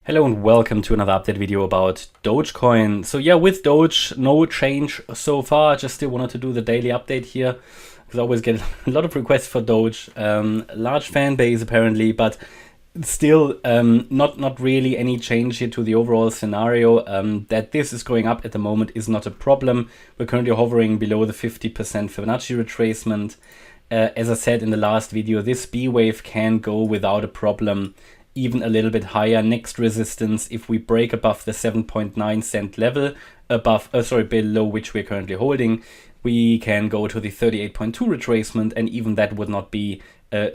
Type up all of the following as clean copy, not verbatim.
Hello and welcome to another update video about Dogecoin. So yeah, with Doge, no change so far. Just still wanted to do the daily update here because I always get a lot of requests for Doge. Large fan base apparently, but still not really any change here to the overall scenario. That this is going up at the moment is not a problem. We're currently hovering below the 50% Fibonacci retracement. As I said in the last video, this B wave can go without a problem even a little bit higher. Next resistance, if we break above the 7.9 cent level, below which we're currently holding, we can go to the 38.2 retracement, and even that would not be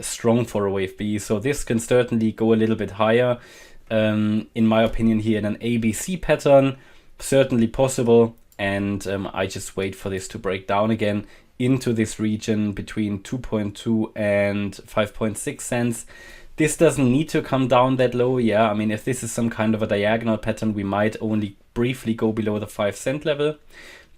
strong for a wave B. So this can certainly go a little bit higher. In my opinion here in an ABC pattern, certainly possible, and I just wait for this to break down again into this region between 2.2 and 5.6 cents. This doesn't need to come down that low. Yeah, I mean, if this is some kind of a diagonal pattern, we might only briefly go below the 5 cent level.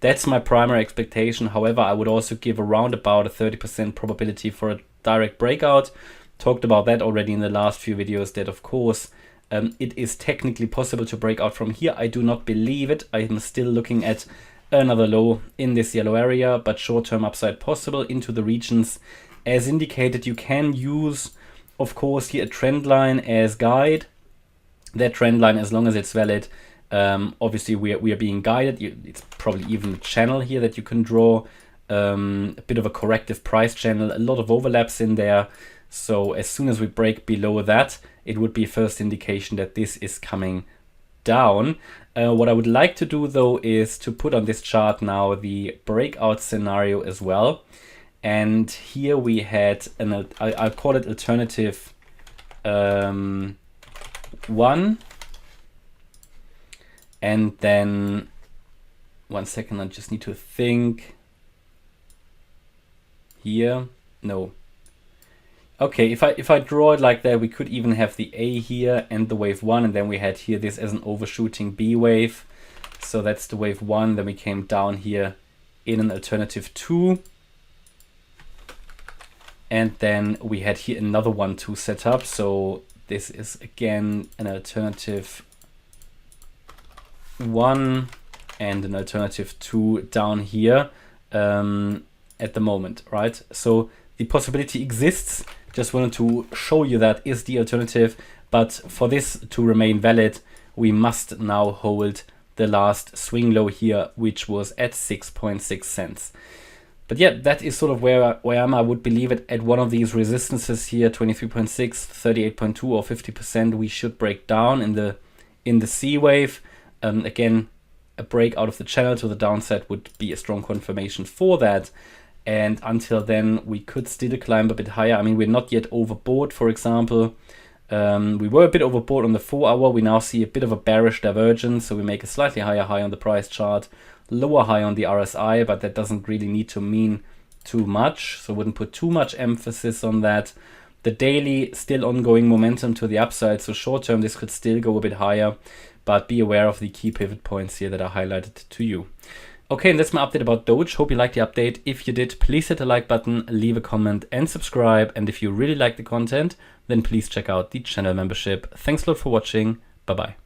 That's my primary expectation. However, I would also give around about a 30% probability for a direct breakout. Talked about that already in the last few videos, that of course it is technically possible to break out from here. I do not believe it. I'm still looking at another low in this yellow area, but short-term upside possible into the regions. As indicated, you can use, of course, here a trend line as guide. That trend line, as long as it's valid, obviously we are being guided. It's probably even a channel here that you can draw, a bit of a corrective price channel, a lot of overlaps in there. So as soon as we break below that, it would be a first indication that this is coming down. What I would like to do though is to put on this chart now the breakout scenario as well. And here we had I'll call it alternative 1, and then 1 second, I just need to think here. No. Okay, if I draw it like that, we could even have the A here and the wave 1, and then we had here this as an overshooting B wave. So that's the wave 1. Then we came down here in an alternative 2. And then we had here another 1-2 setup. So this is again an alternative 1 and an alternative 2 down here at the moment, right? So the possibility exists. Just wanted to show you that is the alternative. But for this to remain valid, we must now hold the last swing low here, which was at 6.6 cents. But yeah, that is sort of where I am. I would believe it at one of these resistances here, 23.6, 38.2 or 50%, we should break down in the C wave. Again, a break out of the channel to the downside would be a strong confirmation for that. And until then, we could still climb a bit higher. I mean, we're not yet overbought, for example. We were a bit overbought on the 4 hour. We now see a bit of a bearish divergence. So we make a slightly higher high on the price chart, lower high on the RSI, but that doesn't really need to mean too much. So I wouldn't put too much emphasis on that. The daily, still ongoing momentum to the upside. So short term, this could still go a bit higher, but be aware of the key pivot points here that are highlighted to you. Okay, and that's my update about Doge. Hope you liked the update. If you did, please hit the like button, leave a comment and subscribe. And if you really like the content, then please check out the channel membership. Thanks a lot for watching. Bye-bye.